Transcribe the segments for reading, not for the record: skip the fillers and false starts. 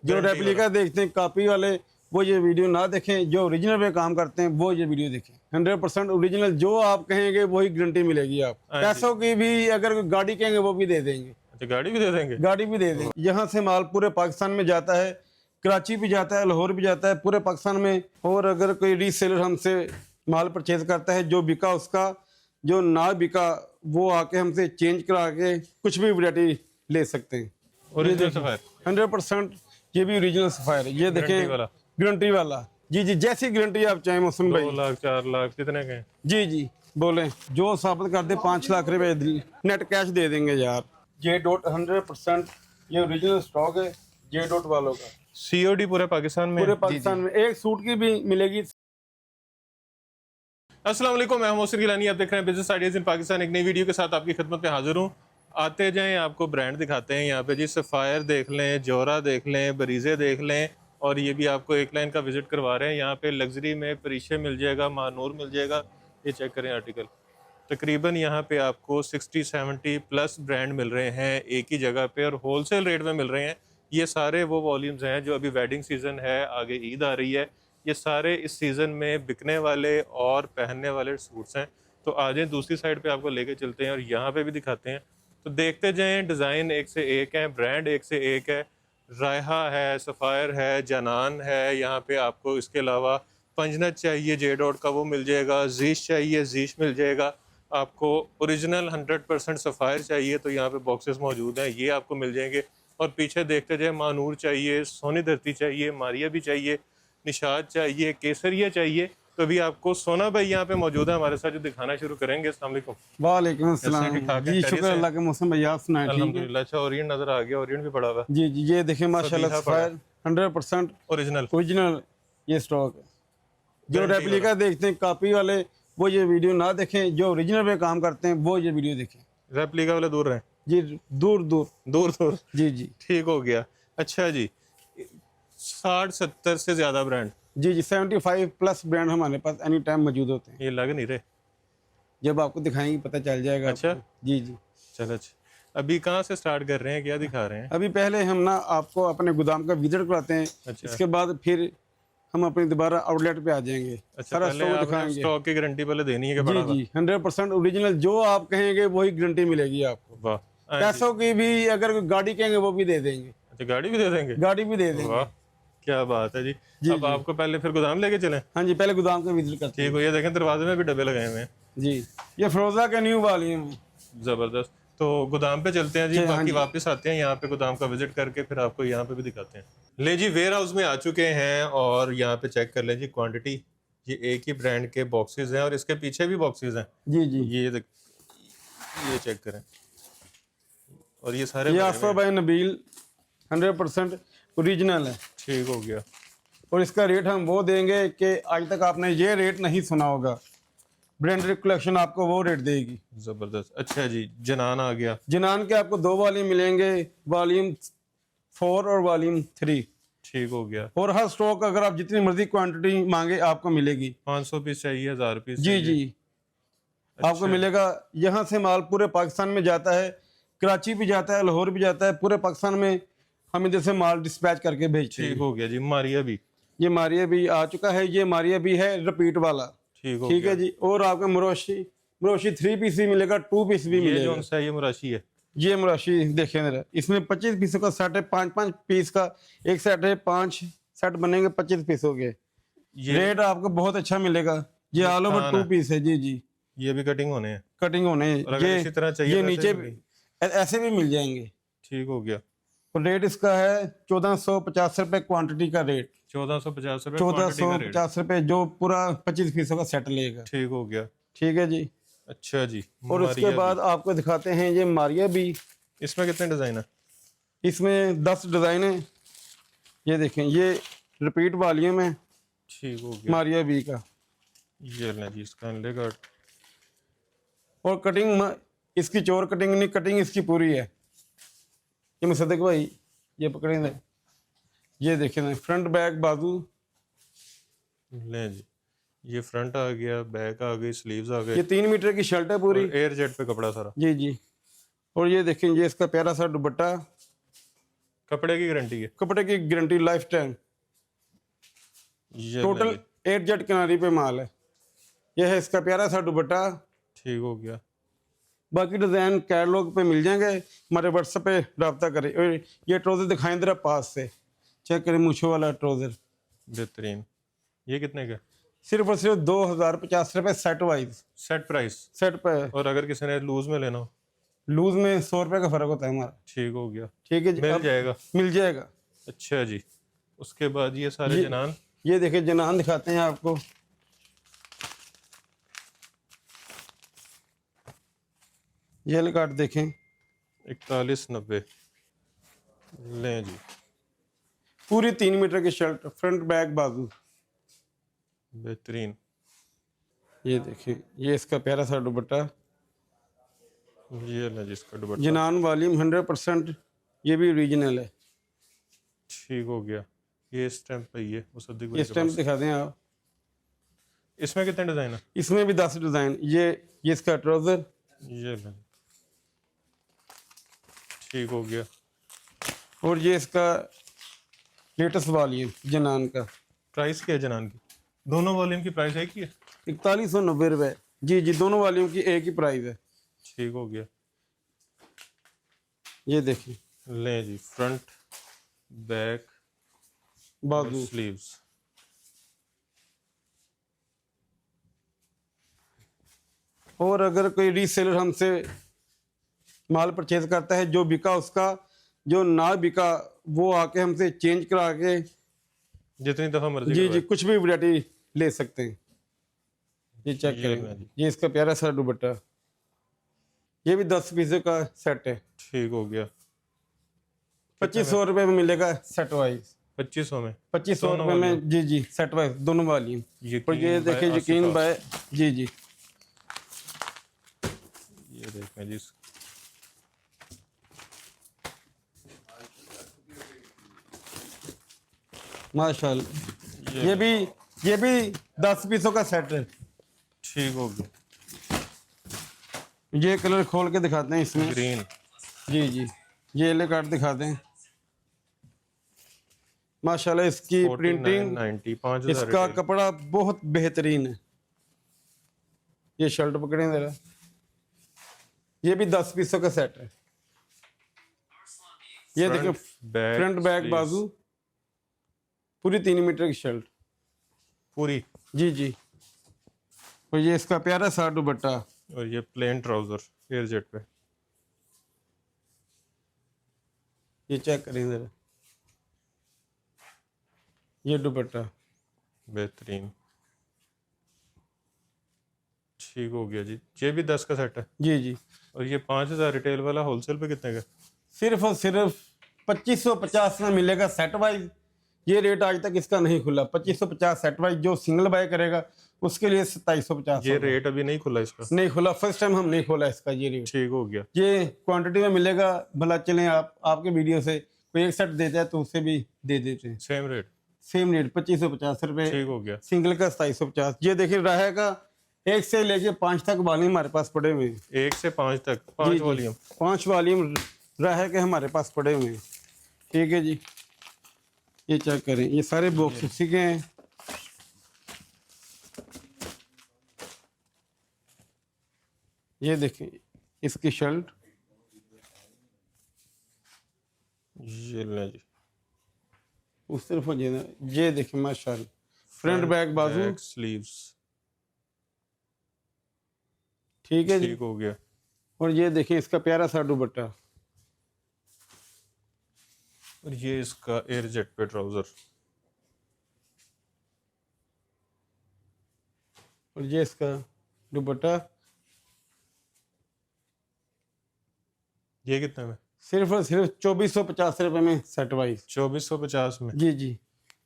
जो रेप्लिका देखते हैं कॉपी वाले वो ये वीडियो ना देखें, जो ओरिजिनल पे काम करते हैं वो ये वीडियो देखें। 100% ओरिजिनल, जो आप कहेंगे वही गारंटी मिलेगी। आप पैसों की भी अगर गाड़ी कहेंगे वो भी दे देंगे। अच्छा, गाड़ी भी दे देंगे? गाड़ी भी दे देंगे। यहाँ से माल पूरे पाकिस्तान में जाता है, कराची भी जाता है, लाहौर भी जाता है, पूरे पाकिस्तान में। और अगर कोई रीसेलर हमसे माल परचेज करता है, जो बिका उसका, जो ना बिका वो आके हमसे चेंज करा के कुछ भी वैरायटी ले सकते हैं। ओरिजिनल सफायर 100% ये भी ओरिजिनल सफायर है। ये देखें, वाला गारंटी वाला। जी जी, जैसी गारंटी आप चाहें मौसम भाई। 2 लाख 4 लाख कितने के? जी जी बोलें, जो साबित कर दे 5 लाख रुपए नेट कैश दे देंगे यार। जे डॉट 100% ये ओरिजिनल स्टॉक है जे डॉट वालों का। COD पूरे पाकिस्तान में? पूरे पाकिस्तान में एक सूट की भी मिलेगी। अस्सलाम वालेकुम, मैं मोहसिन गिलानी, आप देख रहे हैं बिजनेस आइडियाज इन पाकिस्तान। एक नई वीडियो के साथ आपकी खिदमत में हाजिर हूँ। आते जाएं, आपको ब्रांड दिखाते हैं। यहाँ पे जी सफ़ायर देख लें, जोरा देख लें, बरीज़े देख लें, और ये भी आपको एक लाइन का विजिट करवा रहे हैं। यहाँ पे लग्जरी में परिशे मिल जाएगा, मानूर मिल जाएगा। ये चेक करें आर्टिकल, तकरीबन यहाँ पे आपको 60-70 प्लस ब्रांड मिल रहे हैं एक ही जगह पे, और होलसेल रेट में मिल रहे हैं। ये सारे वो वॉल्यूम्स हैं जो अभी वेडिंग सीज़न है, आगे ईद आ रही है, ये सारे इस सीज़न में बिकने वाले और पहनने वाले सूट्स हैं। तो आ जाएं, दूसरी साइड पे आपको लेके चलते हैं और यहाँ पे भी दिखाते हैं। तो देखते जाएं, डिज़ाइन एक से एक है, ब्रांड एक से एक है। रायहा है, सफ़ायर है, जनान है, यहाँ पे आपको इसके अलावा पंजनत चाहिए जे डॉट का वो मिल जाएगा, जीश चाहिए जीश मिल जाएगा। आपको ओरिजिनल 100% सफ़ायर चाहिए तो यहाँ पे बॉक्सेस मौजूद हैं, ये आपको मिल जाएंगे। और पीछे देखते जाए, मानूर चाहिए, सोनी धरती चाहिए, मारिया भी चाहिए, निशाद चाहिए, केसरिया चाहिए, तो अभी आपको सोना भाई यहाँ पे मौजूद है हमारे साथ, जो दिखाना शुरू करेंगे। अस्सलाम वालेकुम। वालेकुम अस्सलाम जी, शुक्र अल्लाह के। मौसम भाई आप सुनाए? ठीक है अल्हम्दुलिल्लाह। अच्छा, ओरिएंट नजर आ गया, ओरिएंट भी पड़ा हुआ है। जी जी, ये देखें माशाल्लाह सफायर 100% ओरिजिनल ये स्टॉक है। जो रेप्लिका देखते हैं कॉपी वाले वो ये वीडियो ना देखें, जो ओरिजिनल पे काम करते हैं वो ये वीडियो देखें। रेप्लिका वाले दूर रहे जी, दूर दूर दूर दूर। जी जी ठीक हो गया। अच्छा जी, 60-70 से ज्यादा ब्रांड? जी जी, 75 प्लस ब्रांड हमारे पास एनी टाइम मौजूद होते हैं। ये लग नहीं रहे, जब आपको दिखाएंगे पता चल जाएगा। अच्छा जी जी, चलो। अच्छा, अभी कहाँ से स्टार्ट कर रहे हैं, क्या दिखा रहे हैं? अभी पहले हम ना आपको अपने गोदाम का विजिट कराते हैं। अच्छा। इसके बाद फिर हम अपनी दोबारा आउटलेट पे आ जाएंगे। अच्छा, सारा पहले स्टॉक आपने दिखाएंगे। स्टॉक की गारंटी पहले देनी है कि जी जी, 100% ओरिजिनल, जो आप कहेंगे वही गारंटी मिलेगी आपको। वाह। पैसों की भी अगर गाड़ी कहेंगे वो भी दे देंगे। अच्छा, गाड़ी भी दे देंगे? गाड़ी भी दे देंगे। वाह, क्या बात है जी। अब आपको पहले फिर गोदाम लेके चलें? हाँ जी, पहले गोदाम का विजिट करते हैं। ठीक हो, ये देखें दरवाजे में भी डब्बे लगाए हुए हैं जी, ये फिरोजा का न्यू वॉल्यूम है। जबरदस्त। तो गोदाम पे चलते हैं जी, हाँ बाकी जी। वापस आते हैं यहाँ पे, गोदाम का विजिट करके फिर आपको यहाँ पे भी दिखाते हैं। ले जी, वेयर हाउस में आ चुके हैं और यहाँ पे चेक कर लें जी क्वांटिटी। ये एक ही ब्रांड के बॉक्सेस हैं और इसके पीछे भी बॉक्सेस हैं। जी जी, ये चेक करें, और ये सारे ये आसफा बाय नबील 100% ओरिजिनल है। ठीक हो गया। और इसका रेट हम वो देंगे कि आज तक आपने ये रेट नहीं सुना होगा। ब्रांडेड कलेक्शन आपको वो रेट देगी। जबरदस्त। अच्छा जी, जनान आ गया। जनान के आपको 2 वॉल्यूम मिलेंगे, वॉल्यूम 4 और वॉल्यूम 3। ठीक हो गया। और हर स्टॉक अगर आप जितनी मर्जी क्वांटिटी मांगे आपको मिलेगी। 500 पीस चाहिए, 1000 पीस जी चाहिए? जी, आपको मिलेगा। यहाँ से माल पूरे पाकिस्तान में जाता है, कराची भी जाता है, लाहौर भी जाता है, पूरे पाकिस्तान में हम इधर से माल डिस्पैच करके भेजते हैं। ठीक हो गया जी। मारिया भी? ये मारिया भी आ चुका है, ये मारिया भी है रिपीट वाला। ठीक है जी। और आपको मुराशी 3 पीस भी मिलेगा, 2 पीस भी मिलेगा। कौन सा है? ये मुराशी है। ये मुराशी देखें जरा, इसमें 25 पीसों का सेट है, 5-5 पीस का एक सेट है, 5 सेट बनेंगे 25 पीसों के। रेट आपको बहुत अच्छा मिलेगा। ये ऑल ओवर 2 पीस है। जी जी, ये भी कटिंग होने हैं? कटिंग होने हैं। ये इसी तरह चाहिए ये तो नीचे ऐसे भी मिल जाएंगे। ठीक हो गया। तो रेट इसका है 1450 रुपए क्वांटिटी का रेट। 1450 रुपए? 1450 रुपए जो पूरा 25 पीसों का सेट लेगा। ठीक हो गया। ठीक है जी। अच्छा जी। और उसके बाद आपको दिखाते हैं ये मारिया भी। इसमें कितने डिजाइन है? इसमें 10 डिजाइन है। ये देखें, ये रिपीट वॉल्यूम है। ठीक हो गया। मारिया बी का ये लें जी, इसका लेगा। और कटिंग इसकी चोर कटिंग नहीं, कटिंग इसकी पूरी है। ये मुसद्दिक भाई ये पकड़े, ये देखें ना, फ्रंट बैक बाजू। लें जी, ये फ्रंट आ गया, बैक आ गई, स्लीव्स आ गए। ये 3 मीटर की शर्ट है पूरी, एयर जेट पे कपड़ा सारा। जी जी। और ये देखें, ये इसका प्यारा सा दुपट्टा। कपड़े की गारंटी है, कपड़े की गारंटी लाइफ टाइम। ये टोटल नहीं, 8 जेट किनारी पे माल है। यह है इसका प्यारा सा दुपट्टा। ठीक हो गया। बाकी डिज़ाइन कैटलॉग पे मिल जाएंगे, हमारे व्हाट्सएप पे रब्ता करें। और ये ट्राउज़र दिखाएं जरा पास से, चेक करें मूछों वाला ट्राउज़र। बेहतरीन। ये कितने का? सिर्फ और सिर्फ 2050 रुपये set wise, set price. Set पे। और अगर किसी ने लूज में लेना हो? लूज में 100 रुपये का फ़र्क होता है हमारा। ठीक हो गया, ठीक है जी, मिल अब जाएगा। मिल जाएगा। अच्छा जी, उसके बाद ये सारे जनान। ये देखिए जनान दिखाते हैं आपको। ये वाले कार्ड देखें, 4190। लें जी, पूरी 3 मीटर की शर्ट, फ्रंट बैक बाजू। बेहतरीन। ये देखें, ये इसका प्यारा सा दुपट्टा। ये लें जी, इसका दुपट्टा। जनान वालीम 100%, ये भी ओरिजिनल है। ठीक हो गया। ये स्टैम्प पे ये मुसद्दिक भाई ये के स्टैम्प पास। दिखा दें आप। इसमें कितने डिजाइन है? इसमें भी 10 डिज़ाइन। ये इसका ट्राउज़र। ये लें, ठीक हो गया। और ये इसका लेटेस्ट वॉल्यूम जनान का। प्राइस क्या है जनान की? दोनों वॉल्यूम की प्राइस एक ही है? 4190 रुपये। जी जी, दोनों वॉल्यूम की एक ही प्राइस है। ठीक हो गया। ये देखिए, लें जी, फ्रंट बैक बाजू। स्लीव्स। और अगर कोई रीसेलर हमसे माल परचेज करता है, जो बिका उसका, जो ना बिका वो आके हमसे चेंज करा के, जितनी दफा मर्जी जी जी, करवाए। कुछ भी वैरायटी ले सकते हैं। ये चेक ये करें, ना जी। ये इसका प्यारा सा दुपट्टा। ये भी 10 पीसों का सेट है। ठीक हो गया। 2500 रुपये में मिलेगा सेट वाइज। 2500 में? 2500 दोनों रुपये में, वाली? जी जी, सेट वाइज दोनों वाली। और ये यकीन देखिए, बाय यकीन आसिफा। बाय। जी जी, ये देखें जी, माशाल्लाह। ये भी 10 पीसों का सेट है। ठीक हो गया। ये कलर खोल के दिखाते हैं इसमें। ग्रीन। जी जी, ये ले कार्ड दिखा दें। माशाल्लाह, इसकी प्रिंटिंग, 4990, 5000 इसका रिटेल। कपड़ा बहुत बेहतरीन है। ये शर्ट पकड़ें जरा। ये भी 10 पीसों का सेट है। ये देखिए, फ्रंट बैक स्लीव्स। बाजू, पूरी 3 मीटर की शर्ट। पूरी। जी जी, और ये इसका प्यारा सा दुपट्टा। और ये प्लेन ट्राउजर एयर जेट पे। ये चेक करें जरा, ये दुपट्टा। बेहतरीन। ठीक हो गया जी। ये भी 10 का सेट है। जी जी, और ये 5000 रिटेल वाला होलसेल पे कितने का? सिर्फ और सिर्फ 2550 में मिलेगा सेट वाइज। ये रेट आज तक इसका नहीं खुला। 2550 सेट वाइज। जो सिंगल बाय करेगा उसके लिए 2750। ये रेट अभी नहीं खुला इसका? नहीं खुला, फर्स्ट टाइम हम नहीं खोला इसका ये रेट। ठीक हो गया। ये क्वांटिटी में मिलेगा। भला चलें आपके वीडियो से कोई एक सेट देता है तो उसे भी दे देते हैं। Same rate? सेम रेट 2550 रुपये। ठीक हो गया। सिंगल का 2750। ये देखिए, रहेगा 1 से लेके 5 तक वाली हमारे पास पड़े हुए हैं। 1 से 5 तक जी 5 जी, वॉल्यूम। 5 वॉल्यूम रह के हमारे पास पड़े हुए हैं। ठीक है जी, ये चेक करें, ये सारे बॉक्स उसी के हैं। ये देखें, इसकी शर्ट। ये ले जी, उस तरफ हो जाए। ये देखें माशाल्लाह, फ्रंट बैक बाजू। स्लीव्स। ठीक है जी, ठीक हो गया। और ये देखें इसका प्यारा सा दुपट्टा। और ये इसका एयर जेट पे ट्राउजर। और ये इसका दुपट्टा। ये कितने में? सिर्फ और सिर्फ 2450 रुपये में सेट वाइज। 2450 में? जी जी,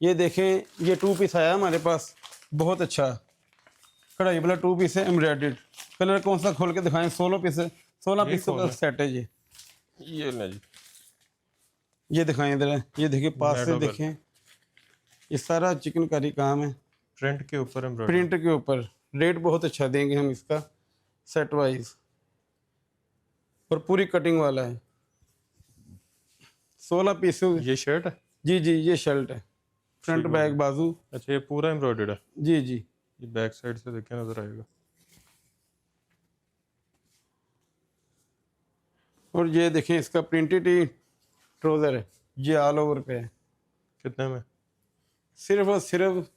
ये देखें, ये 2 पीस आया हमारे पास, बहुत अच्छा कढ़ाई वाला 2 पीस है, एम्ब्रॉयडर्ड। कलर कौन सा खोल के दिखाएं? 16 पीस है, 16 ये पीसों का खोलें। सेट है ये। ये ले जी, ये दिखाएं इधर, ये देखिए पास से मैडोगल। देखें। ये सारा चिकनकारी काम है, प्रिंट के ऊपर एम्ब्रॉयडरी। प्रिंट के ऊपर। रेट बहुत अच्छा देंगे हम इसका सेट वाइज। और पूरी कटिंग वाला है। 16 पीस। ये शर्ट है? जी जी, ये शर्ट है, फ्रंट बैक बाजू। अच्छा, ये पूरा एम्ब्रॉयडर्ड है? जी जी। ये बैक साइड से देखें नजर आएगा। और ये देखें, इसका प्रिंटेड ही ट्राउजर है, ये ऑल ओवर पे है। कितने में? सिर्फ और सिर्फ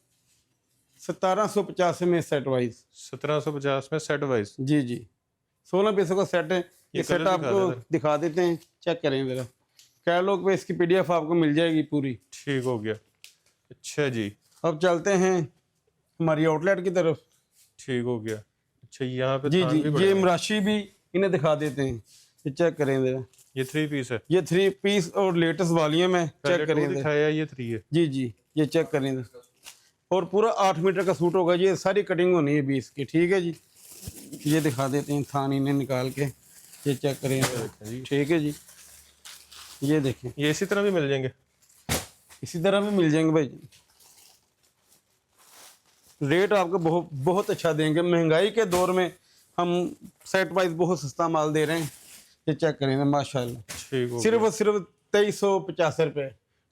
1750 में सेट वाइज। 1750 में सेट वाइज? जी जी, 16 पीसों का सेट है। ये सेट कलर आपको दिखा देते हैं, चेक करें जरा। कैटलॉग पे इसकी PDF आपको मिल जाएगी पूरी। ठीक हो गया। अच्छा जी, अब चलते हैं हमारी आउटलेट की तरफ। ठीक हो गया। अच्छा, यहाँ पे जी थान जी, भी बड़े ये हैं। मराशी भी इन्हें दिखा देते हैं, ये चेक करें जरा। ये 3 पीस है? ये 3 पीस और लेटेस्ट वॉल्यूम है, पहले चेक करें 2 जरा। दिखाया, ये 3 है। जी जी, ये चेक करें जरा। और पूरा 8 मीटर का सूट होगा, ये सारी कटिंग होनी है 20 की। ठीक है जी, ये दिखा देते हैं थान इन्हें निकाल के, ये चेक करें जरा। ठीक है जी, ये देखें, ये इसी तरह भी मिल जाएंगे? इसी तरह भी मिल जाएंगे भाई। रेट आपको बहुत बहुत अच्छा देंगे, महंगाई के दौर में हम सेट वाइज बहुत सस्ता माल दे रहे हैं। ये चेक करें माशाल्लाह, ठीक हो सिर्फ और सिर्फ 2350 रुपये।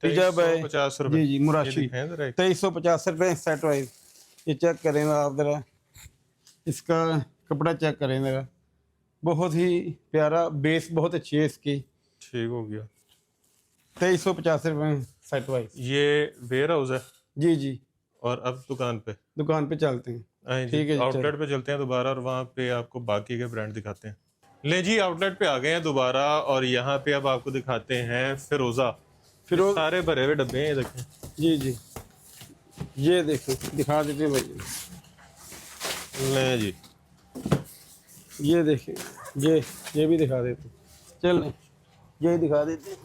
हिजाब है 50 रुपए? जी जी, मुराशी 2350 रुपये सेट वाइज। ये चेक करें आप जरा, इसका कपड़ा चेक करें जरा, बहुत ही प्यारा, बेस बहुत अच्छी है इसकी। ठीक हो गया। 2350 रुपये सेट वाइज। ये वेयर हाउस है? जी जी, और अब दुकान पे? दुकान पे चलते हैं। ठीक ठीक है जी, आउटलेट पे चलते हैं दोबारा, और वहाँ पे आपको बाकी के ब्रांड दिखाते हैं। ले जी, आउटलेट पे आ गए हैं दोबारा, और यहाँ पे अब आपको दिखाते हैं फिरोजा। फिरोज, सारे भरे हुए डब्बे हैं, ये देखें। जी जी, ये देखो दिखा देते हैं भाई, ले जी, ये देखें, ये भी दिखा देते हैं। चल ये दिखा देते हैं।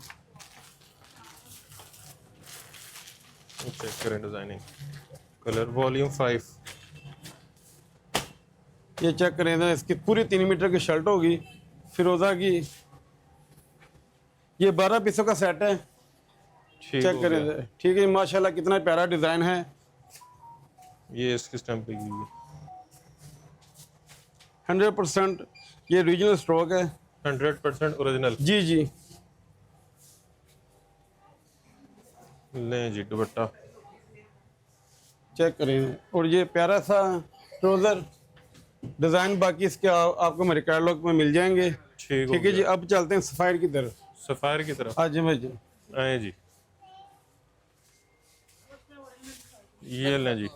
चेक करें डिजाइनिंग, कलर, वॉल्यूम 5। ये चेक करें ना, इसकी पूरी 3 मीटर की शर्ट होगी फिरोजा की। ये 12 पीसों का सेट है, ठीक चेक हो करें गया। जरा। ठीक है, माशाल्लाह कितना प्यारा डिजाइन है। ये इसकी स्टैम्प लगी हुई 100% ये रीजनल स्टॉक है। है, 100% ओरिजिनल। जी जी, ले जी, दुपट्टा। चेक करें। और ये प्यारा सा ट्राउजर डिजाइन, बाकी इसके आपको मेरे कैटलॉग में मिल जाएंगे। ठीक हो ठीक है जी, गया। अब चलते हैं सफायर की तरफ। सफायर की तरफ आज भाई जी, आए जी। ये ले जी,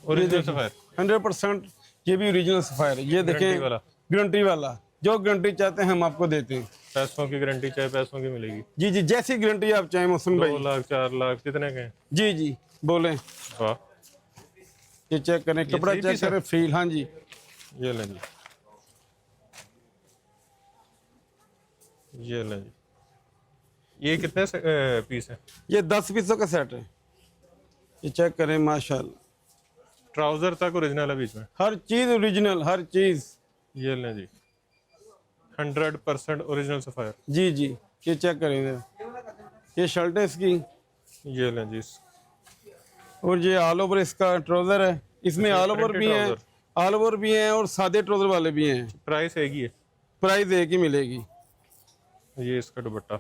ओरिजिनल सफायर, 100% ये भी ओरिजिनल सफायर है। ये गारंटी देखें, वाला। गारंटी वाला, जो गारंटी चाहते हैं हम आपको देते हैं। पैसों की गारंटी चाहे पैसों की मिलेगी। जी जी, जैसी गारंटी आप चाहें मौसम 2 भाई। लाख 4 लाख कितने के हैं? जी जी, बोलें। वाह, ये चेक करें, कपड़ा 3 चेक पीस है? करें, फील। हाँ जी, ये ले जी, ये ले जी। ये कितने पीस है? ये 10 पीसों का सेट है। ये चेक करें माशाल्लाह, ट्राउजर तक ओरिजिनल है बीच में? हर चीज ओरिजिनल, हर चीज। ये ले जी, 100% ओरिजिनल सफायर। जी जी, ये चेक करें जरा। ये शर्ट है इसकी, ये ले जी, और ये ऑल ओवर इसका ट्राउजर है। इसमें ऑल ओवर भी है, ऑल ओवर भी हैं और सादे ट्राउजर वाले भी हैं। प्राइस एक ही है? प्राइस एक ही मिलेगी। ये इसका दुपट्टा,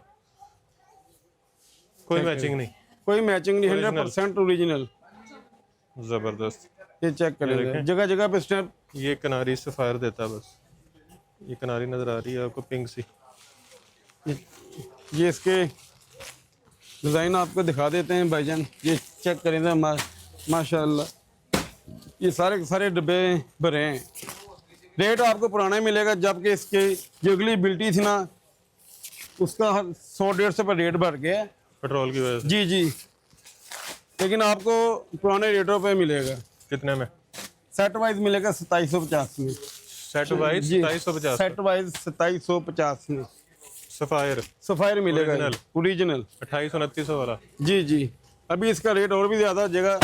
कोई मैचिंग नहीं? कोई मैचिंग नहीं, Original। 100% ओरिजिनल। जबरदस्त। ये चेक करें जरा, जगह जगह पे स्टैम्प। ये किनारी सफायर देता है बस। ये किनारी नजर आ रही है आपको, पिंक सी। ये इसके डिज़ाइन आपको दिखा देते हैं भाईजान। ये चेक करें ना, माशाल्लाह ये सारे के सारे डब्बे भरे हैं। रेट आपको पुराना ही मिलेगा, जबकि इसकी जो अगली बिल्टी थी ना, उसका 100-150 पर रेट बढ़ गया है। पेट्रोल की वजह से? जी जी, लेकिन आपको पुराने रेटों पे मिलेगा। कितने में? सेट वाइज मिलेगा 2750 में। Set wise 2750? सेट वाइज 2750 में सफायर सफायर मिलेगा, Original। ओरिजिनल। 2800-2900 वाला? जी जी, अभी इसका रेट और भी ज़्यादा हो जाएगा,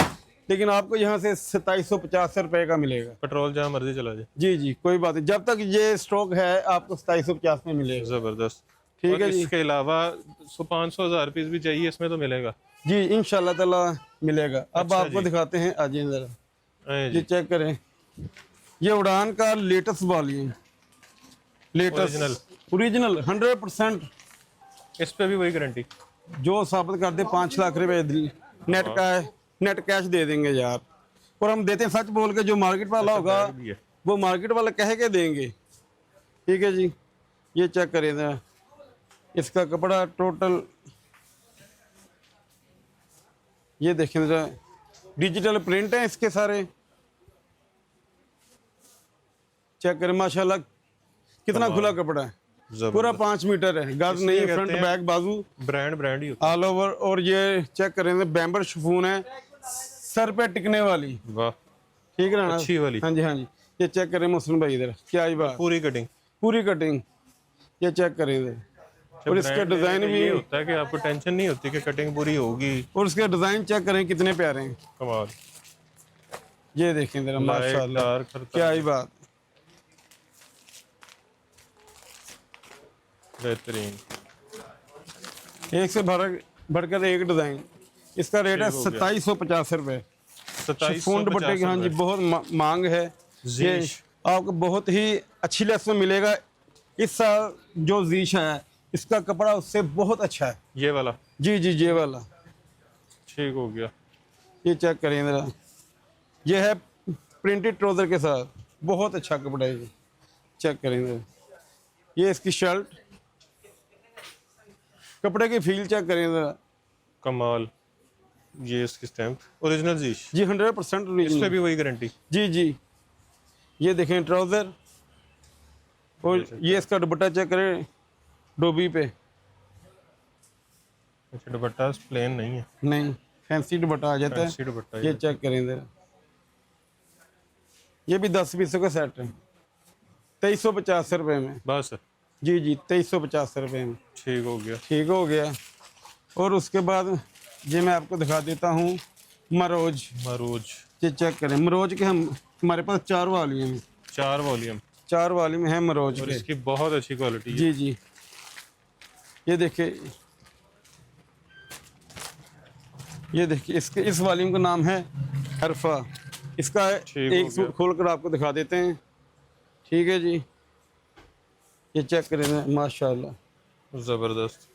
लेकिन आपको यहाँ से 2750 रुपये का मिलेगा। पेट्रोल जहाँ मर्जी चला जाए? जी जी, कोई बात नहीं, जब तक ये स्टॉक है आपको 2750 में मिलेगा। जबरदस्त। ठीक है जी, इसके अलावा 500-1000 पीस भी चाहिए इसमें तो मिलेगा? जी इंशाल्लाह ताला मिलेगा। अब अच्छा आपको जी। दिखाते हैं, आ जाइए जरा। आए ये जी, चेक करें, ये उड़ान का latest volume, latest Original। Original 100% इस पे भी वही गारंटी? जो साबित कर दे 5 लाख रुपए नेट का है, नेट कैश दे देंगे यार। और हम देते हैं सच बोल के, जो मार्केट वाला होगा भी है। वो मार्केट वाला कह के देंगे। ठीक है जी, ये चेक करें जरा, इसका कपड़ा टोटल ये देखें जरा, डिजिटल प्रिंट है इसके सारे। चेक करें माशाल्लाह कितना खुला कपड़ा है, पूरा 5 मीटर है, गज नहीं है, फ्रंट बैक बाजू ब्रांड ही होता ऑल ओवर। और ये चेक करें बैम्बर शिफॉन है, सर पे टिकने वाली। है। वाह, ठीक है ना? अच्छी वाली। हाँ जी हाँ जी, ये चेक करें मुस्लिम भाई इधर, क्या ही बात, पूरी कटिंग। पूरी कटिंग, ये चेक करें इधर। और इसके डिजाइन भी ये होता है कि आपको टेंशन नहीं होती कि कटिंग पूरी होगी। और इसके डिजाइन चेक करें कितने प्यारे हैं, कमाल। ये देखें जरा माशाल्लाह, डार्क खरता क्या ही बात। बेहतरीन। एक से बढ़कर एक डिजाइन। इसका रेट है 2750 रुपए। 2750 दुपट्टे की हाँ जी बहुत मांग है। ये जीश। आपको बहुत ही अच्छी लेस में मिलेगा। इस साल जो जीश है इसका कपड़ा उससे बहुत अच्छा है। ये वाला? जी जी, ये वाला ठीक हो गया। ये चेक करिए जरा, ये है प्रिंटेड ट्राउजर के साथ, बहुत अच्छा कपड़ा है ये। चेक करें जरा, ये इसकी शर्ट, कपड़े की फील चेक करें जरा। कमाल। ये इसकी स्टैम्प ओरिजिनल जीश। जी 100% इस पे भी वही गारंटी? जी जी, ये देखें ट्राउजर, और ये इसका दुपट्टा चेक करें डोबी पे। अच्छा, दुपट्टा प्लेन नहीं है? नहीं, फैंसी दुपट्टा आ जाता फैंसी है। दुपट्टा ये चेक करें जरा, ये भी 10 पीसों का सेट है, 2350 रुपए में। बस? जी जी, 2350 रुपए में। ठीक हो गया। ठीक हो गया। और उसके बाद ये मैं आपको दिखा देता हूँ मरोज। मरूज। ये चेक करें, मरोज के हमारे पास 4 वॉल्यूम हैं। 4 वॉल्यूम? 4 वॉल्यूम है मरोज और के। इसकी बहुत अच्छी क्वालिटी है। जी जी, ये देखिए, ये देखिए, इसके इस वॉल्यूम का नाम है हरफा। इसका ठीक हो एक सूट खोलकर आपको दिखा देते हैं। ठीक है जी, ये चेक करें माशाल्लाह, ज़बरदस्त।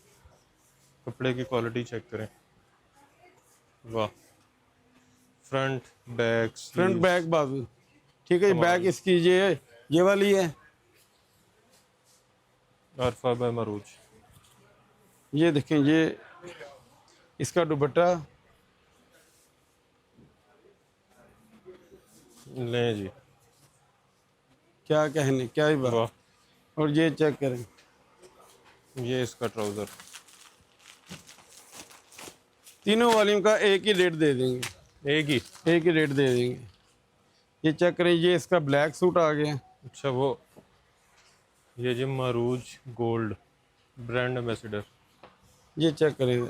कपड़े की क्वालिटी चेक करें। वाह। फ्रंट बैक फ्रंट बैक बाजू। ठीक है, बैक इसकी ये वाली है। अरफा बाय मरूज। ये देखें, ये इसका दुपट्टा। लें जी, क्या कहने, क्या ही बात। वाह। और ये चेक करें, ये इसका ट्राउजर। तीनों वॉल्यूम का एक ही रेट दे देंगे, एक ही? एक ही रेट दे देंगे। ये चेक करें, ये इसका ब्लैक सूट आ गया। अच्छा, वो ये जी मरूज गोल्ड ब्रांड एम्बेसडर। ये चेक करें,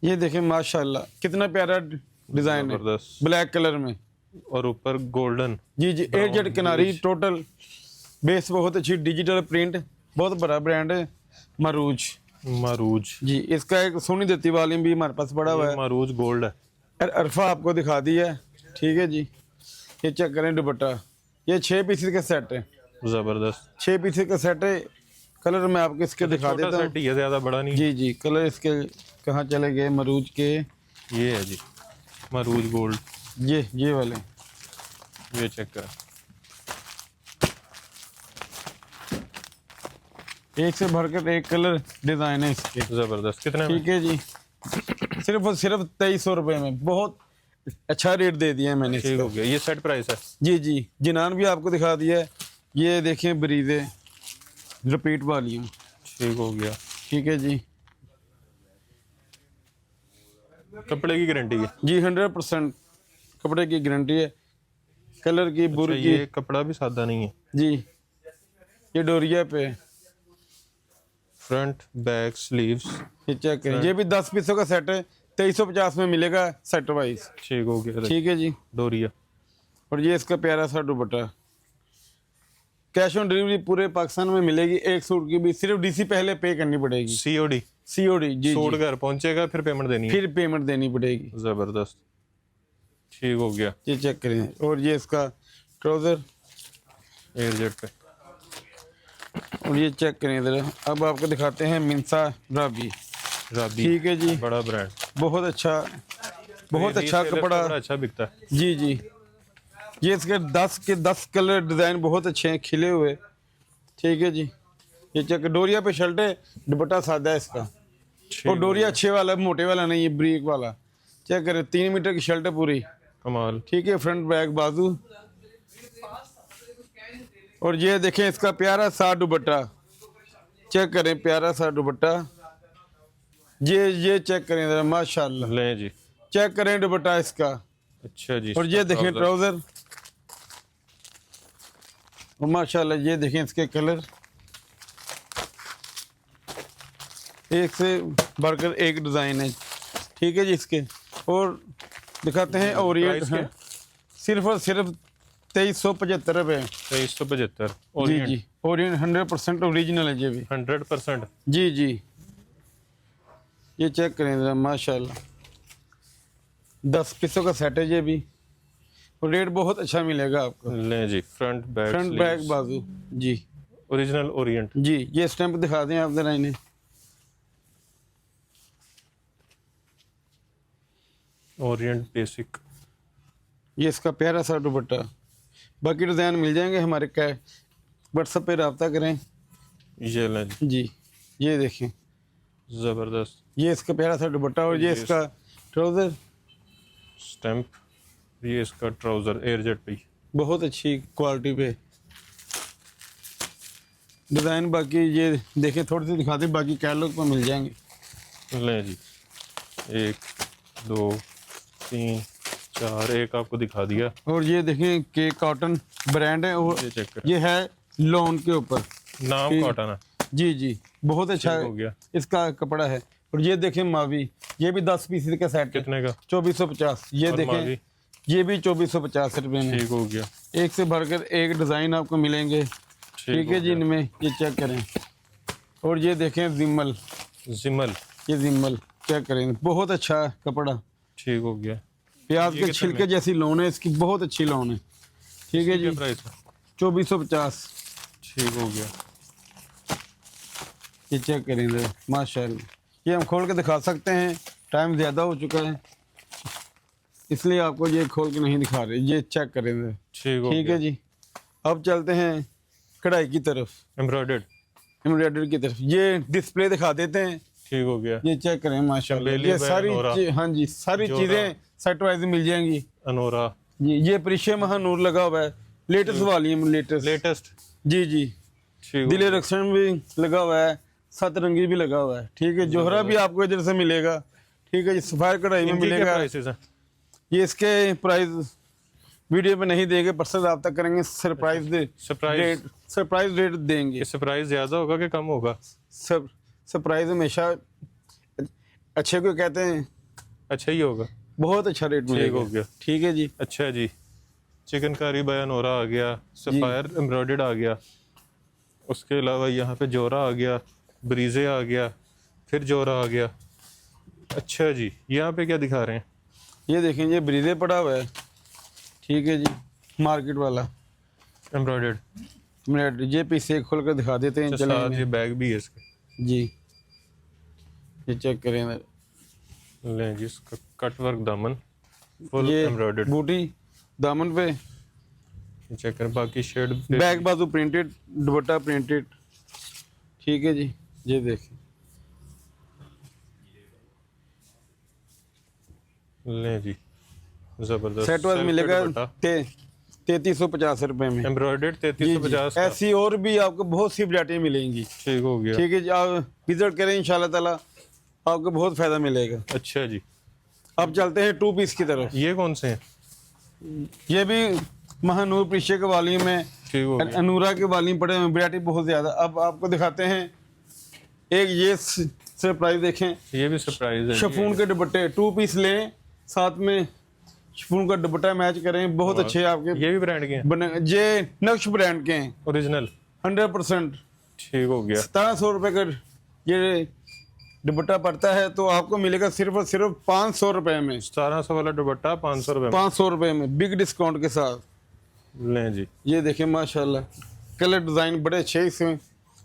ये देखें माशाल्लाह कितना प्यारा डिजाइन है, ज़बरदस्त। ब्लैक कलर में। और ऊपर गोल्डन। जी जी, एजेड किनारी, टोटल बेस बहुत अच्छी, डिजिटल प्रिंट, बहुत बड़ा ब्रांड है मरूज। मरूज जी, इसका एक सोनी देती वॉल्यूम भी हमारे पास पड़ा हुआ है। मरूज गोल्ड है। अरफा आपको दिखा दी है। ठीक है जी, ये चेक करें दुपट्टा, ये 6 पीसेस का सेट है। ज़बरदस्त। 6 पीसेस का सेट है। कलर मैं आपको इसके दिखा छोटा देता हूँ। सेट ही है, ज़्यादा बड़ा नहीं। जी जी, कलर इसके कहाँ चले गए मरूज के, ये है जी मरूज गोल्ड। ये वाले। ये चेक करें। एक से भरकर एक कलर डिजाइन है इसके। ज़बरदस्त। कितने में? ठीक है जी, सिर्फ और सिर्फ 2300 रुपए में। बहुत अच्छा रेट दे दिया है मैंने ठीक इसका। हो गया। ये सेट प्राइस है? जी जी, जिनान भी आपको दिखा दिया है। ये देखें बरीजे रिपीट वॉल्यूम। ठीक हो गया। ठीक है जी, कपड़े की गारंटी है? जी 100% कपड़े की गारंटी है। कलर की बुर अच्छा, की। ये कपड़ा भी सादा नहीं है? जी, ये डोरिया पे। Front back sleeves. ये चेक करें, ये भी 10 पीसों का सेट है, 2350 में मिलेगा सेट वाइज। ठीक हो गया। ठीक है जी, डोरिया। और ये इसका प्यारा सा दुपट्टा। कैश ऑन डिलीवरी पूरे पाकिस्तान में मिलेगी। एक सूट की भी सिर्फ डीसी पहले पे करनी पड़ेगी। सीओडी? सीओडी जी सूट जी, घर पहुंचेगा फिर पेमेंट देनी है? फिर पेमेंट देनी पड़ेगी। जबरदस्त। ठीक हो गया। ये चेक करें, और ये इसका ट्राउजर। एयरजेट पे और ये चेक करें इधर। अब आपको दिखाते हैं मिंसा राबी। राबी ठीक है जी, बड़ा ब्रांड, बहुत अच्छा कपड़ा। बड़ा अच्छा बिकता है। जी जी, ये इसके 10 के 10 कलर डिज़ाइन बहुत अच्छे हैं खिले हुए। ठीक है जी, ये चेक डोरिया पे शर्ट है, दुपट्टा सादा है इसका। और डोरिया अच्छे वाला, मोटे वाला नहीं, ये ब्रीक वाला। चेक करें, 3 मीटर की शर्ट है पूरी। कमाल। ठीक है, फ्रंट बैक बाजू। और ये देखें इसका प्यारा सा दुपट्टा, चेक करें, प्यारा सा दुपट्टा। ये चेक करें जरा, माशाल्लाह। लें जी, चेक करें दुपट्टा इसका। अच्छा जी। और ये देखें ट्राउजर, और माशाल्लाह ये देखें इसके कलर, एक से बढ़कर एक डिज़ाइन है। ठीक है जी इसके। और दिखाते हैं ओरिएंट प्राइस है, सिर्फ और सिर्फ 2375 रुपये। 2375। जी जी, ओरिएंट 100% ओरिजिनल है ये भी। 100%। जी जी, ये चेक करें जरा, माशाल्लाह 10 पीसों का सेट है ये भी। और रेट बहुत अच्छा मिलेगा आपको। लें जी, फ्रंट बैक बाजू। जी ओरिजिनल ओरिएंट। जी, ये स्टैंप दिखा दें आप जरा इन्हें। Orient basic. ये इसका प्यारा सा दुपट्टा। बाकी डिज़ाइन मिल जाएंगे हमारे व्हाट्सएप पे रब्ता करें। ये लें जी, जी, ये देखें, ज़बरदस्त ये इसका प्यारा सा दुपट्टा। और ये इसका ट्राउज़र, स्टैम्प। ये इसका ट्राउज़र एयरजेट पे। बहुत अच्छी क्वालिटी पे डिज़ाइन। बाकी ये देखें, थोड़ी सी दिखाते, बाकी कैटलॉग पर मिल जाएंगे। लें जी, 1 2 3 4, एक आपको दिखा दिया। और ये देखें कि कॉटन ब्रांड है, और ये चेक करें, ये है लॉन के ऊपर। नाम कॉटन है। जी जी, बहुत अच्छा हो गया। इसका कपड़ा है। और ये देखें मावी, ये भी 10 पीस का सेट है, कितने का? 2450। ये और देखें, मावी? ये भी 2450 रुपये में। ठीक हो गया। एक से बढ़कर एक डिज़ाइन आपको मिलेंगे। ठीक है जी, इनमें ये चेक करें। और ये देखें जिम्मल, ये जिम्मल चेक करें, बहुत अच्छा कपड़ा। ठीक हो गया। प्याज के छिलके जैसी लोन है इसकी, बहुत अच्छी लोन है। ठीक है जी, प्राइस है? 2450। ठीक हो गया। ये चेक करें जरा, माशाल्लाह। ये हम खोल के दिखा सकते हैं, टाइम ज़्यादा हो चुका है इसलिए आपको ये खोल के नहीं दिखा रहे। ये चेक करें जरा। ठीक है जी, अब चलते हैं कढ़ाई की तरफ, एम्ब्रॉयडरी की तरफ। ये डिस्प्ले दिखा देते हैं। ठीक हो गया। ये चेक करें, माशाल्लाह। ये सारी हाँ जी, सारी चीज़ें सेट वाइज मिल जाएंगी। अनोरा जी, ये प्रीशियम महानूर लगा हुआ है, लेटेस्ट वॉल्यूम, लेटेस्ट। जी जी, दिले रक्षण भी लगा हुआ है, सतरंगी भी लगा हुआ है। ठीक है, जोहरा भी आपको इधर से मिलेगा। ठीक है जी, सफायर कढ़ाई में मिलेगा। ये इसके प्राइस वीडियो पे नहीं देंगे, पर्सनल रब्ता करेंगे, सरप्राइज रेट देंगे। सरप्राइज ज़्यादा होगा कि कम होगा? सरप्राइज हमेशा अच्छे को कहते हैं, अच्छा ही होगा। बहुत अच्छा रेट मिलेगा। हो गया। ठीक है जी। अच्छा जी, चिकनकारी बाय अनोरा आ गया, सफायर एम्ब्रॉयडर्ड आ गया, उसके अलावा यहाँ पे जोरा आ गया, ब्रीजे आ गया, फिर जोरा आ गया। अच्छा जी, यहाँ पे क्या दिखा रहे हैं? ये देखें, ये ब्रीजे पड़ा हुआ है। ठीक है जी, मार्केट वाला एम्ब्रॉयडर्ड। ये पीछे खोल कर दिखा देते हैं। चलें, ये बैग भी है इसका। जी, ये चेक करें। लें जी, इसका कट वर्क दामन, फुल ये एम्ब्रॉयडर्ड बूटी दामन पे। चेक करें, बाकी शेड बैक बाजू प्रिंटेड, दुपट्टा प्रिंटेड। ठीक है जी, ये देखें। लें जी, जबरदस्त सेट वाइज मिलेगा 3350 रुपए में, एम्ब्रॉयडर्ड 3350 का। ऐसी और भी आपको बहुत सी वैरायटी मिलेंगी। ठीक हो गया। ठीक है जी, आप विजिट करें, इंशाल्लाह ताला आपको बहुत फायदा मिलेगा। अच्छा जी, अब चलते हैं 2 पीस की तरफ। ये कौन से हैं? ये भी महानूर प्रीशे के वाली में, ठीक हो गया। अनूरा के वाली पड़े हुए, वैरायटी बहुत ज़्यादा। अब आपको दिखाते हैं एक ये सरप्राइज देखें। ये भी सरप्राइज है। शिफॉन के दुपट्टे 2 पीस लें, साथ में शिफॉन का दुपट्टा मैच करें, बहुत अच्छे आपके। ये भी ब्रांड के हैं? बने, ये नक्श ब्रांड के हैं, ओरिजिनल 100%। ठीक हो गया। 1700 रुपये का ये दुपट्टा पड़ता है, तो आपको मिलेगा सिर्फ और सिर्फ 500 रुपये में। 1700 वाला दुपट्टा 500 रुपये में। 500 रुपये में बिग डिस्काउंट के साथ। लें जी, ये देखें, माशाल्लाह कलर डिज़ाइन बड़े अच्छे इसमें।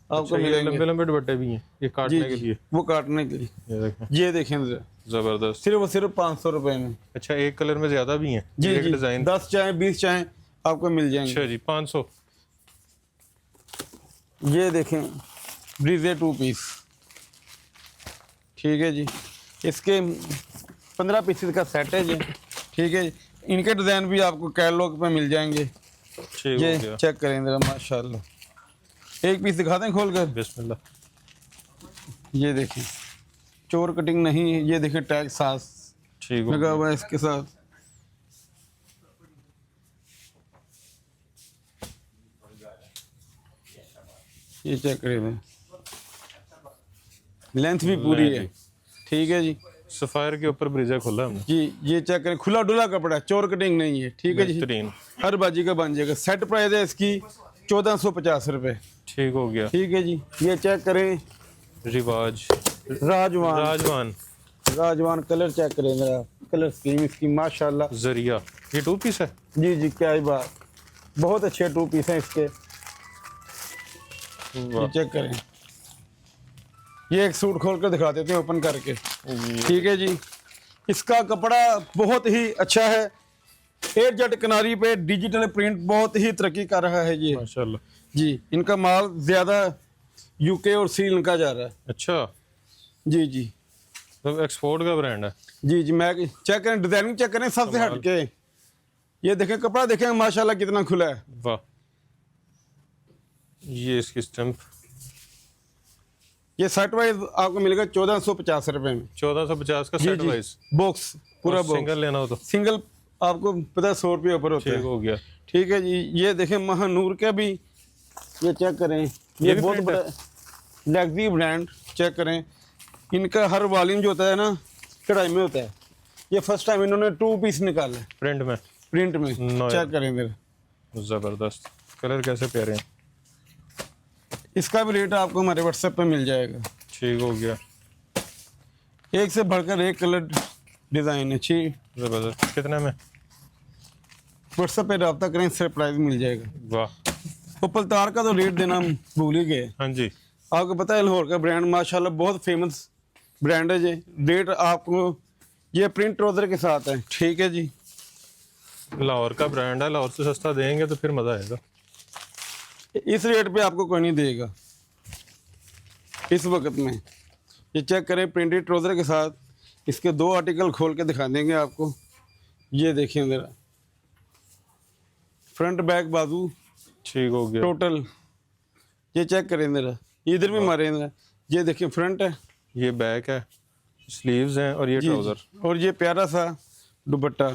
आपको ये मिलेंगे। लंबे लंबे दुपट्टे भी हैं ये काटने के लिए। वो काटने के लिए। ये देखें ये देखें जरा, जबरदस्त। सिर्फ और सिर्फ 500 रुपए में। अच्छा एक कलर में ज्यादा भी हैं? जी एक जी, डिजाइन। 10 चाहे 20 चाहे आपको मिल जाएंगे। अच्छा जी 500। ये देखें ब्रीजे 2 पीस, ठीक है जी, इसके 15 पीसेस का सेट है जी, ठीक है। इनके डिज़ाइन भी आपको कैटलॉग पे मिल जाएंगे। ठीक ये हो गया। चेक करें जरा, माशाल्लाह। एक पीस दिखा दें खोल कर। बिस्मिल्लाह। ये देखें चोर कटिंग नहीं है, ये देखें टैग सास ठीक हो लगा गया। हुआ है इसके साथ। ये चेक करें, लेंथ भी पूरी है, ठीक है जी। सफायर के ऊपर ब्रिजा खोला हमने। जी ये चेक करें, खुला डुला कपड़ा है, चोर कटिंग नहीं है, ठीक है जी। बेहतरीन। हर बाजी का बन जाएगा। सेट प्राइस है इसकी 1450 रुपए, ठीक हो गया। ठीक है जी। ये चेक करें रिवाज राजवान, राजवान राजवान कलर चेक करें मेरा, कलर स्कीम इसकी माशाल्लाह। जरिया ये 2 पीस है। जी जी, क्या ही बात, बहुत अच्छे 2 पीस हैं इसके। ये चेक करें, ये एक सूट खोल कर दिखा देते हैं ओपन करके, ठीक है जी। इसका कपड़ा बहुत ही अच्छा है, एयर जेट किनारी पे डिजिटल प्रिंट बहुत ही तरक्की कर रहा है ये माशाल्लाह। जी। इनका माल ज्यादा यूके और श्रीलंका जा रहा है। अच्छा जी जी तो एक्सपोर्ट का ब्रांड है। जी जी। मैं चेक करें, डिजाइनिंग चेक करें सबसे हट के। ये देखें कपड़ा देखें माशाल्लाह कितना खुला है। वाह। ये इसकी स्टैंप ये सेट वाइज आपको मिलेगा 1450 रुपए में। 1450 का जी सेट जी, वाइज। बॉक्स पूरा बॉक्स। सिंगल लेना हो तो सिंगल आपको पता है 100 रुपये ऊपर होता ठीक है, हो गया। ठीक है जी। ये देखें महानूर का भी, ये चेक करें, ये भी बहुत print बड़ा लग्जरी ब्रांड। चेक करें, इनका हर वॉल्यूम जो होता है ना कढ़ाई में होता है। ये फर्स्ट टाइम इन्होंने 2 पीस निकाला है प्रिंट में। प्रिंट में। नो चेक करें मेरे, जबरदस्त कलर कैसे प्यारे हैं। इसका भी रेट आपको हमारे व्हाट्सएप पे मिल जाएगा। ठीक हो गया। एक से बढ़कर एक कलर डिज़ाइन है, ठीक। जबरदस्त। कितने में? व्हाट्सएप पे रब्ता करें, सरप्राइज मिल जाएगा। वाह। तो पलतार का तो रेट देना हम भूल ही गए। हाँ जी। आपको पता है लाहौर का ब्रांड माशाल्लाह बहुत फेमस ब्रांड है जी। रेट आपको ये प्रिंट ट्राउजर के साथ है, ठीक है जी। लाहौर का ब्रांड है, लाहौर से सस्ता देंगे तो फिर मज़ा आएगा। इस रेट पे आपको कोई नहीं देगा इस वक्त में। ये चेक करें प्रिंटेड ट्राउजर के साथ, इसके 2 आर्टिकल खोल के दिखा देंगे आपको। ये देखिए ज़रा, फ्रंट बैक बाजू ठीक हो गया। टोटल। ये चेक करें ज़रा, इधर भी मारे ज़रा। ये देखिए फ्रंट है, ये बैक है, स्लीव्स हैं और ये जी, ट्राउजर। जी। और ये प्यारा सा दुपट्टा,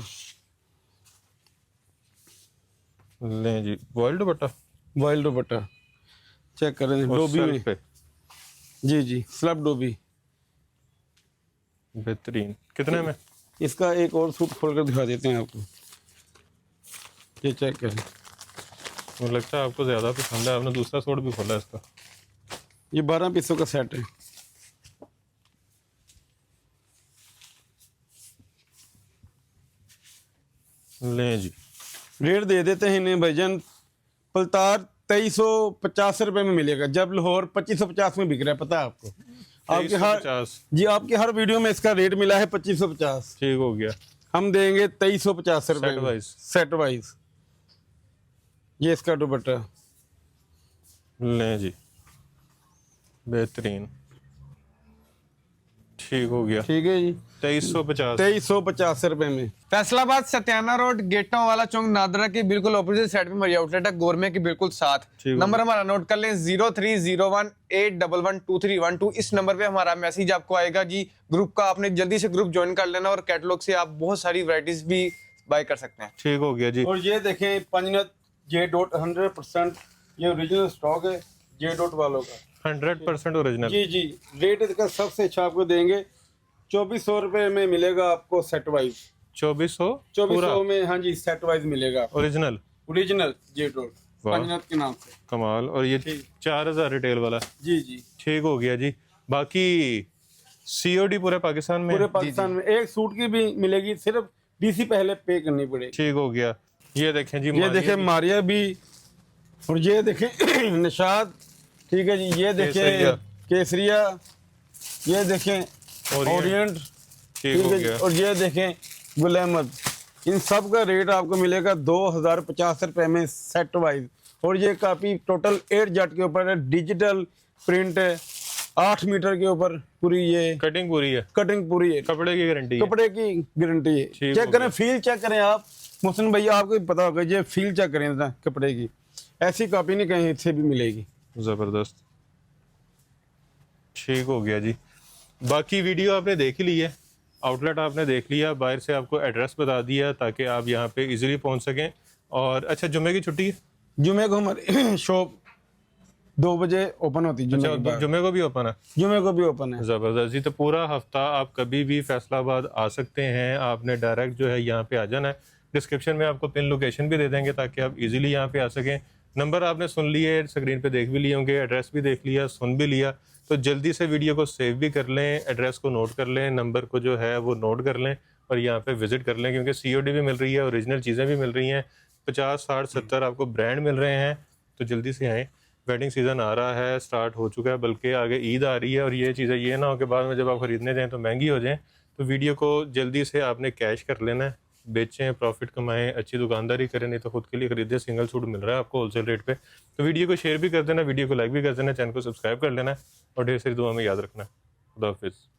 लें जी world dupatta. Wild dupatta check करें और डोबी में। सेल्फ पे जी जी, स्लब डोबी। बेहतरीन। कितने में? इसका एक और सूट खोल कर दिखा देते हैं आपको। ये चेक करें, मुझे लगता है आपको ज़्यादा पसंद है, आपने दूसरा सूट भी खोला है इसका। ये 12 पीसों का सेट है। लें जी। रेट दे देते हैं इन्हें भाईजान। पलतार 2350 रुपए में मिलेगा, जब लाहौर 2550 में बिक रहा है। पता है आपको, आपके हर 2350। जी आपके हर वीडियो में इसका रेट मिला है 2550। ठीक हो गया। हम देंगे 2350 रुपए सेट वाइज। Set wise. ये इसका दुपट्टा, लें जी बेहतरीन। ठीक हो गया। ठीक है जी, 2350। 2350 रुपए में। फैसलाबाद सत्याना रोड गेटों वाला चौक नादरा के बिल्कुल ऑपोजिट साइड पे हमारी आउटलेट है, गोरमे के बिल्कुल साथ। ठीक नंबर हमारा नोट कर लें 030181112312। इस नंबर पे हमारा मैसेज आपको आएगा जी। ग्रुप का आपने जल्दी से ग्रुप ज्वाइन कर लेना और कैटलॉग से आप बहुत सारी वैरायटीज भी बाय कर सकते हैं। ठीक हो गया जी। और ये देखें पंजनत जे डॉट 100% ये ओरिजिनल स्टॉक है जे डॉट वालों का। 100% ओरिजिनल। जी जी, रेट इसका सबसे अच्छा आपको देंगे 2400 रुपए में मिलेगा आपको सेट वाइज। 2400 पूरा 2400 में, हाँ जी, सेट वाइज मिलेगा आपको। ओरिजिनल ओरिजिनल जे डॉट वाह। पंजनत के नाम से। कमाल। और ये ठीक। 4000 रिटेल वाला। जी जी, ठीक हो गया जी। बाकी COD पूरे पाकिस्तान में पूरे है? पाकिस्तान में। एक सूट की भी मिलेगी, सिर्फ DC पहले पे करनी पड़ेगी। ठीक हो गया। ये देखें जी ये मारिया देखें भी। मारिया भी, और ये देखें निशाद ठीक है जी, ये केसरिया। देखें केसरिया, ये देखें ओरिएंट, ठीक हो ठीक है जी, गया। और ये देखें गुल अहमद। इन सब का रेट आपको मिलेगा 2050 रुपए में सेट वाइज। और ये कापी टोटल 8 जट के ऊपर है, डिजिटल प्रिंट है, 8 मीटर के ऊपर पूरी ये कटिंग पूरी है, कटिंग पूरी है, कपड़े की गारंटी है। कपड़े की गारंटी है। ठीक चेक हो करें, गया। फील चेक करें आप मोहसिन भैया, आपको भी पता होगा, ये फील चेक करें ना कपड़े की, ऐसी कॉपी नहीं कहीं से भी मिलेगी। ज़बरदस्त, ठीक हो गया जी। बाकी वीडियो आपने देख ही ली है, आउटलेट आपने देख लिया, बाहर से आपको एड्रेस बता दिया ताकि आप यहाँ पे इजीली पहुँच सकें। और अच्छा, जुम्मे की छुट्टी है? जुमे को हमारी शॉप 2 बजे ओपन होती है, जुमे के अच्छा, बाद। जुम्मे को भी ओपन है? जुमे को भी ओपन है। ज़बरदस्त जी। तो पूरा हफ्ता आप कभी भी फैसलाबाद आ सकते हैं, आपने डायरेक्ट जो है यहाँ पे आ जाना है। डिस्क्रिप्शन में आपको पिन लोकेशन भी दे देंगे ताकि आप इजीली यहाँ पे आ सकें। नंबर आपने सुन लिए, स्क्रीन पे देख भी लिए होंगे, एड्रेस भी देख लिया, सुन भी लिया, तो जल्दी से वीडियो को सेव भी कर लें, एड्रेस को नोट कर लें, नंबर को जो है वो नोट कर लें और यहाँ पे विजिट कर लें, क्योंकि COD भी मिल रही है, ओरिजिनल चीज़ें भी मिल रही हैं, 50, 60, 70 आपको ब्रांड मिल रहे हैं। तो जल्दी से आएँ, वेडिंग सीज़न आ रहा है, स्टार्ट हो चुका है, बल्कि आगे ईद आ रही है, और ये चीज़ें ये ना हो कि बाद में जब आप ख़रीदने जाएँ तो महंगी हो जाएँ। तो वीडियो को जल्दी से आपने कैश कर लेना है, बेचें, प्रॉफिट कमाएं, अच्छी दुकानदारी करें, नहीं तो खुद के लिए खरीदें। सिंगल सूट मिल रहा है आपको होलसेल रेट पे। तो वीडियो को शेयर भी कर देना, वीडियो को लाइक भी कर देना, चैनल को सब्सक्राइब कर लेना और ढेर सारी दुआ में याद रखना। खुदा हाफिज़।